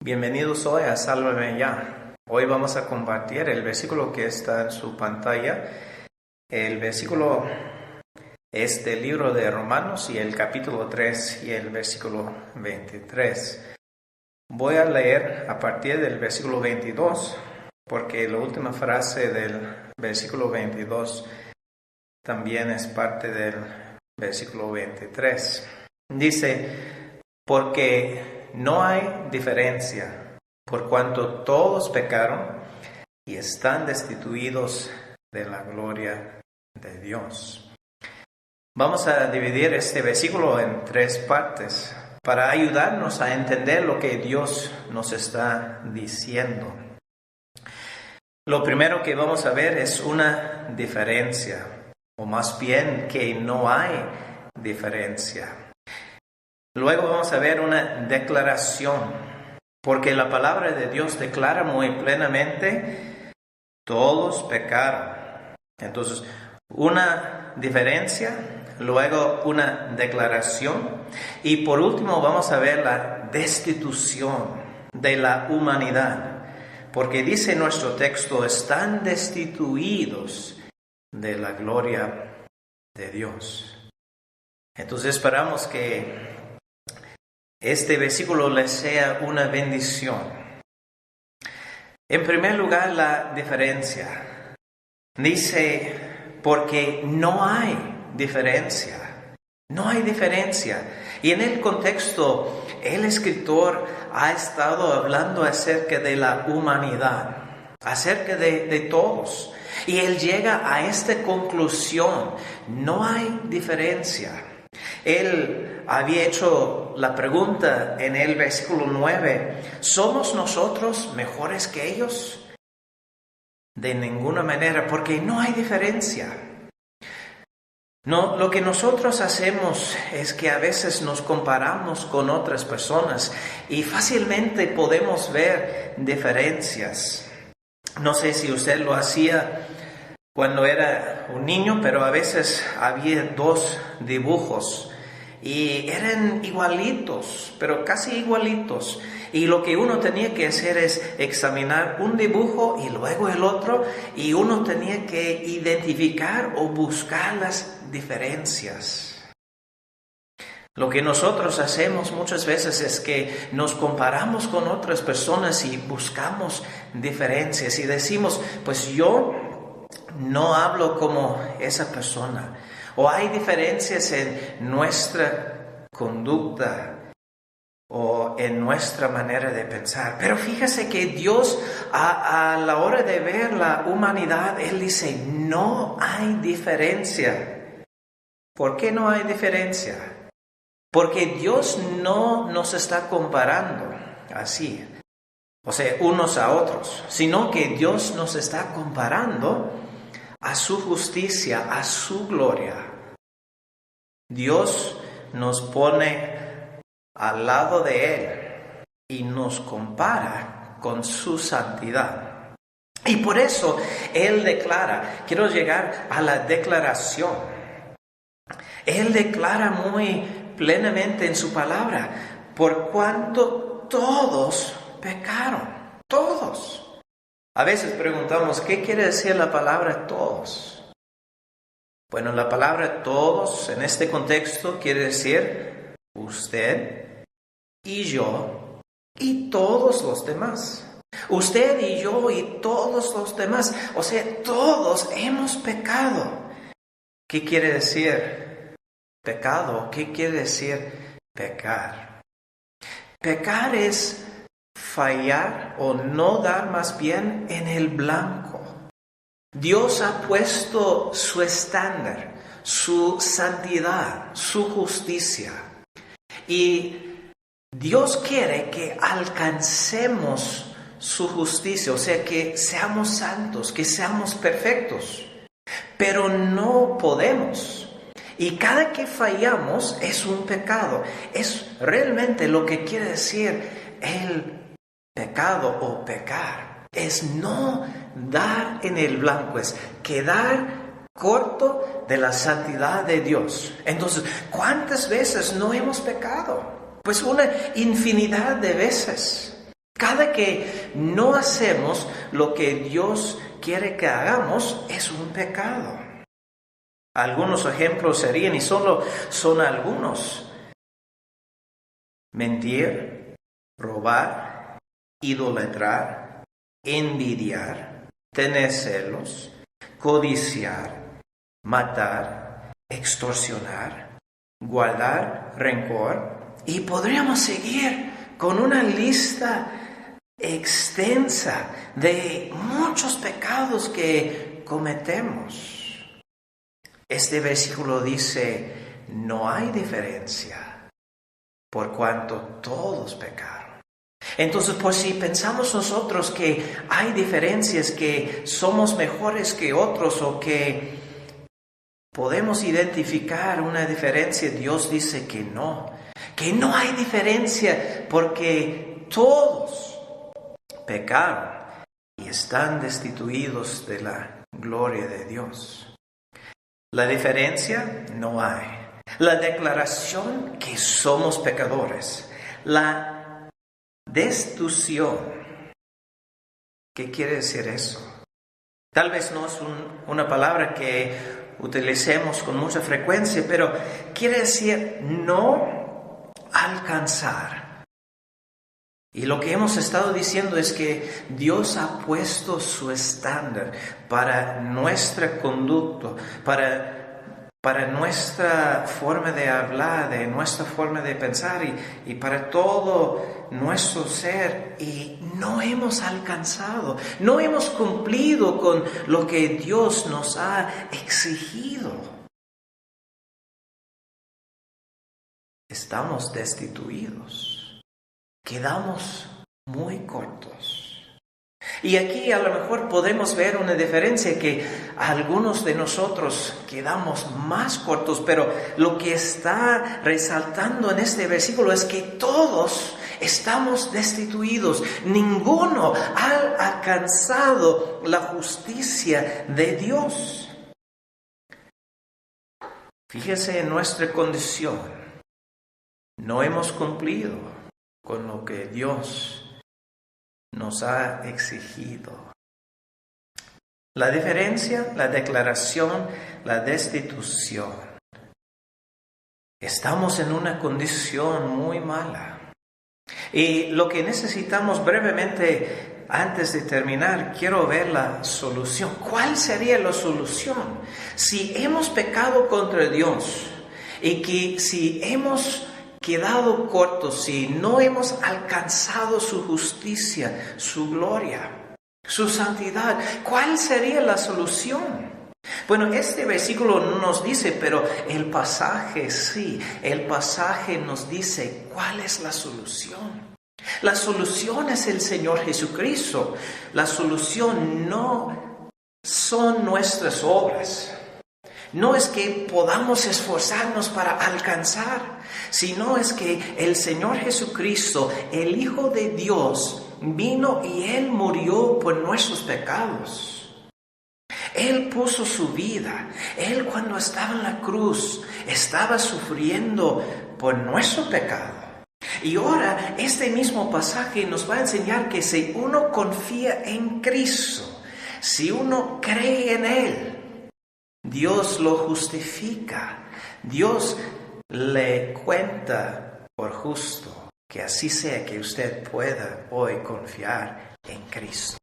Bienvenidos hoy a Sálvame Ya. Hoy vamos a compartir el versículo que está en su pantalla. El versículo es del libro de Romanos y el capítulo 3 y el versículo 23. Voy a leer a partir del versículo 22 porque la última frase del versículo 22 también es parte del versículo 23. Dice, porque no hay diferencia, por cuanto todos pecaron y están destituidos de la gloria de Dios. Vamos a dividir este versículo en tres partes para ayudarnos a entender lo que Dios nos está diciendo. Lo primero que vamos a ver es una diferencia, o más bien que no hay diferencia. Luego vamos a ver una declaración, porque la palabra de Dios declara muy plenamente, todos pecaron. Entonces, una diferencia, luego una declaración, y por último vamos a ver la destitución de la humanidad, porque dice nuestro texto, están destituidos de la gloria de Dios. Entonces esperamos que este versículo les sea una bendición. En primer lugar, la diferencia. Dice, porque no hay diferencia. No hay diferencia. Y en el contexto, el escritor ha estado hablando acerca de la humanidad, acerca de todos. Y él llega a esta conclusión, no hay diferencia. Él había hecho la pregunta en el versículo 9, ¿somos nosotros mejores que ellos? De ninguna manera, porque no hay diferencia. No, lo que nosotros hacemos es que a veces nos comparamos con otras personas y fácilmente podemos ver diferencias. No sé si usted lo hacía cuando era un niño, pero a veces había dos dibujos y eran igualitos, pero casi igualitos. Y lo que uno tenía que hacer es examinar un dibujo y luego el otro, y uno tenía que identificar o buscar las diferencias. Lo que nosotros hacemos muchas veces es que nos comparamos con otras personas y buscamos diferencias y decimos, pues yo no hablo como esa persona. O hay diferencias en nuestra conducta o en nuestra manera de pensar. Pero fíjese que Dios a la hora de ver la humanidad, Él dice, no hay diferencia. ¿Por qué no hay diferencia? Porque Dios no nos está comparando así, o sea, unos a otros, sino que Dios nos está comparando a su justicia, a su gloria. Dios nos pone al lado de Él y nos compara con su santidad. Y por eso Él declara, quiero llegar a la declaración. Él declara muy plenamente en su palabra, por cuanto todos pecaron, todos. A veces preguntamos, ¿qué quiere decir la palabra todos? Bueno, la palabra todos en este contexto quiere decir usted y yo y todos los demás. Usted y yo y todos los demás. O sea, todos hemos pecado. ¿Qué quiere decir pecado? ¿Qué quiere decir pecar? Pecar es fallar o no dar más bien en el blanco. Dios ha puesto su estándar, su santidad, su justicia. Y Dios quiere que alcancemos su justicia, o sea, que seamos santos, que seamos perfectos. Pero no podemos. Y cada que fallamos es un pecado. Es realmente lo que quiere decir el pecado o pecar. Es no dar en el blanco, es quedar corto de la santidad de Dios. Entonces, ¿cuántas veces no hemos pecado? Pues una infinidad de veces. Cada que no hacemos lo que Dios quiere que hagamos es un pecado. Algunos ejemplos serían, y solo son algunos: mentir, robar, idolatrar, envidiar, tener celos, codiciar, matar, extorsionar, guardar rencor. Y podríamos seguir con una lista extensa de muchos pecados que cometemos. Este versículo dice: no hay diferencia, por cuanto todos pecaron. Entonces, pues si pensamos nosotros que hay diferencias, que somos mejores que otros o que podemos identificar una diferencia, Dios dice que no hay diferencia, porque todos pecaron y están destituidos de la gloria de Dios. La diferencia no hay. La declaración que somos pecadores. La destitución. ¿Qué quiere decir eso? Tal vez no es una palabra que utilicemos con mucha frecuencia, pero quiere decir no alcanzar. Y lo que hemos estado diciendo es que Dios ha puesto su estándar para nuestra conducta, para nuestra forma de hablar, de nuestra forma de pensar y para todo nuestro ser. Y no hemos alcanzado, no hemos cumplido con lo que Dios nos ha exigido. Estamos destituidos. Quedamos muy cortos. Y aquí a lo mejor podemos ver una diferencia, que algunos de nosotros quedamos más cortos, pero lo que está resaltando en este versículo es que todos estamos destituidos. Ninguno ha alcanzado la justicia de Dios. Fíjese en nuestra condición. No hemos cumplido con lo que Dios nos ha exigido. La diferencia, la declaración, la destitución. Estamos en una condición muy mala. Y lo que necesitamos brevemente, antes de terminar, quiero ver la solución. ¿Cuál sería la solución? Si hemos pecado contra Dios y que si hemos quedado cortos, si no hemos alcanzado su justicia, su gloria, su santidad, ¿cuál sería la solución? Bueno, este versículo no nos dice, pero el pasaje sí. El pasaje nos dice cuál es la solución. La solución es el Señor Jesucristo. La solución no son nuestras obras. No es que podamos esforzarnos para alcanzar, sino es que el Señor Jesucristo, el Hijo de Dios, vino y Él murió por nuestros pecados. Él puso su vida. Él, cuando estaba en la cruz, estaba sufriendo por nuestro pecado. Y ahora este mismo pasaje nos va a enseñar que si uno confía en Cristo, si uno cree en Él, Dios lo justifica. Dios le cuenta por justo. Que así sea, que usted pueda hoy confiar en Cristo.